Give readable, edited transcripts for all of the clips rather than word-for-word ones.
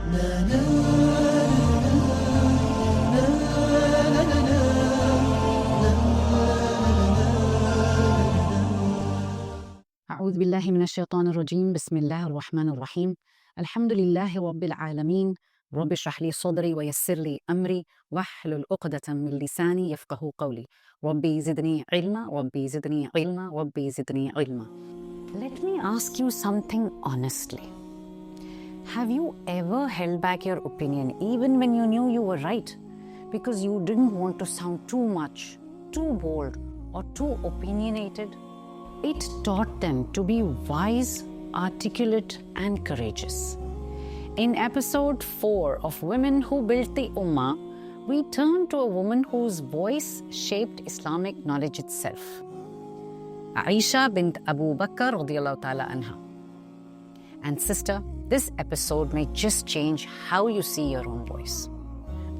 أعوذ بالله من الشيطان الرجيم. بسم الله الرحمن الرحيم. الحمد لله رب العالمين. رب اشرح لي صدري ويسر لي أمري واحلل عقدة من لساني يفقه قولي. ربي زدني علما ربي زدني علما ربي زدني علما. Let me ask you something honestly. Have you ever held back your opinion even when you knew you were right because you didn't want to sound too much, too bold, or too opinionated? It taught them to be wise, articulate, and courageous. In episode 4 of Women Who Built the Ummah, we turn to a woman whose voice shaped Islamic knowledge itself. Aisha bint Abu Bakr radiallahu ta'ala anha. And sister, this episode may just change how you see your own voice.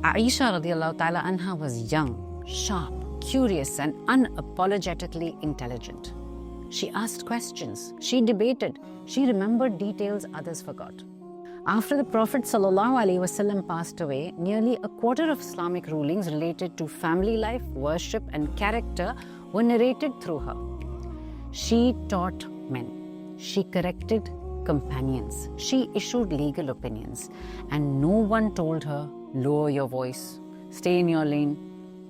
Aisha radiallahu ta'ala anha was young, sharp, curious, and unapologetically intelligent. She asked questions, she debated, she remembered details others forgot. After the Prophet ﷺ passed away, nearly a quarter of Islamic rulings related to family life, worship, and character were narrated through her. She taught men, she corrected companions, she issued legal opinions, and no one told her, lower your voice, stay in your lane,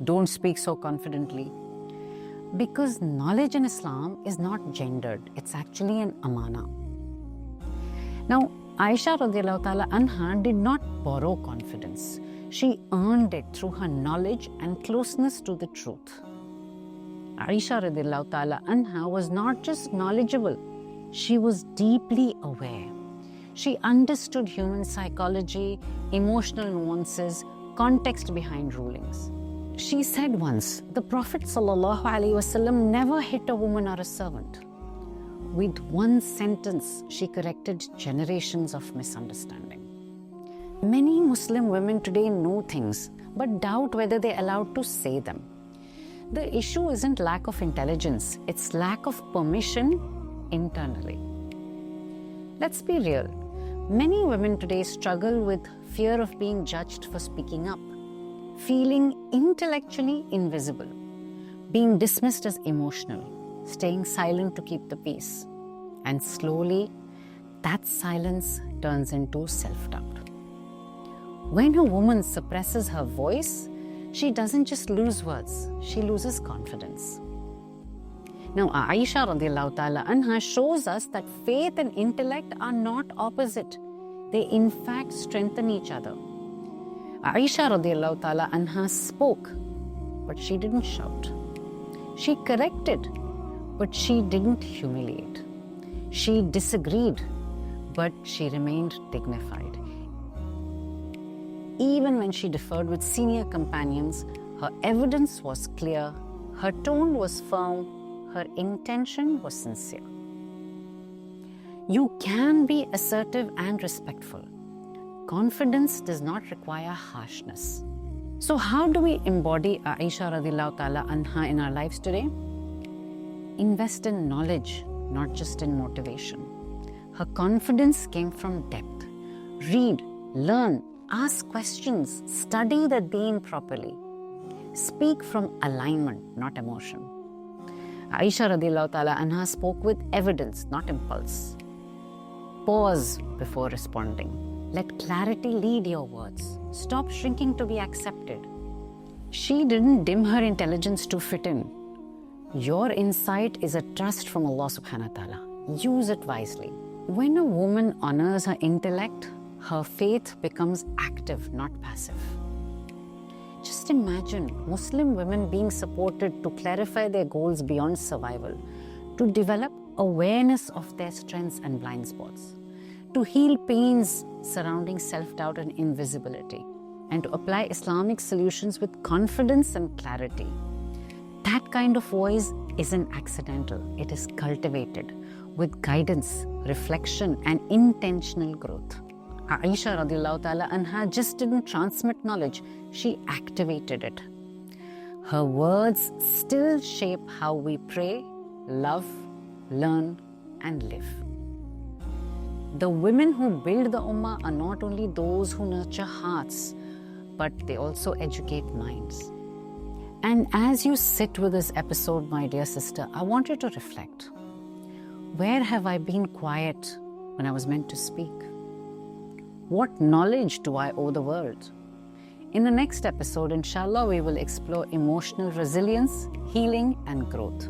don't speak so confidently. Because knowledge in Islam is not gendered, it's actually an amana. Now, Aisha radiallahu ta'ala anha did not borrow confidence. She earned it through her knowledge and closeness to the truth. Aisha radiallahu ta'ala anha was not just knowledgeable, she was deeply aware. She understood human psychology, emotional nuances, context behind rulings. She said once, the Prophet ﷺ never hit a woman or a servant. With one sentence, she corrected generations of misunderstanding. Many Muslim women today know things, but doubt whether they're allowed to say them. The issue isn't lack of intelligence, it's lack of permission internally. Let's be real. Many women today struggle with fear of being judged for speaking up, feeling intellectually invisible, being dismissed as emotional, staying silent to keep the peace. And slowly, that silence turns into self-doubt. When a woman suppresses her voice, she doesn't just lose words, she loses confidence. Now, Aisha radiallahu ta'ala anha shows us that faith and intellect are not opposite. They in fact strengthen each other. Aisha radiallahu ta'ala anha spoke, but she didn't shout. She corrected, but she didn't humiliate. She disagreed, but she remained dignified. Even when she differed with senior companions, her evidence was clear, her tone was firm, her intention was sincere. You can be assertive and respectful. Confidence does not require harshness. So how do we embody Aisha radiallahu ta'ala anha in our lives today? Invest in knowledge, not just in motivation. Her confidence came from depth. Read, learn, ask questions, study the deen properly. Speak from alignment, not emotion. Aisha radiallahu ta'ala anha spoke with evidence, not impulse. Pause before responding. Let clarity lead your words. Stop shrinking to be accepted. She didn't dim her intelligence to fit in. Your insight is a trust from Allah subhanahu wa ta'ala. Use it wisely. When a woman honors her intellect, her faith becomes active, not passive. Just imagine Muslim women being supported to clarify their goals beyond survival, to develop awareness of their strengths and blind spots, to heal pains surrounding self-doubt and invisibility, and to apply Islamic solutions with confidence and clarity. That kind of voice isn't accidental, it is cultivated with guidance, reflection, and intentional growth. Aisha radiallahu ta'ala anha just didn't transmit knowledge, she activated it. Her words still shape how we pray, love, learn, and live. The women who build the Ummah are not only those who nurture hearts, but they also educate minds. And as you sit with this episode, my dear sister, I want you to reflect. Where have I been quiet when I was meant to speak? What knowledge do I owe the world? In the next episode, inshallah, we will explore emotional resilience, healing, and growth,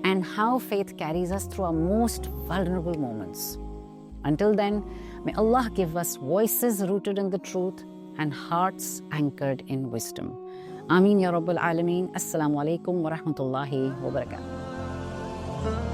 and how faith carries us through our most vulnerable moments. Until then, may Allah give us voices rooted in the truth and hearts anchored in wisdom. Ameen ya Rabbal Alameen. Assalamu alaikum wa rahmatullahi wa barakatuh.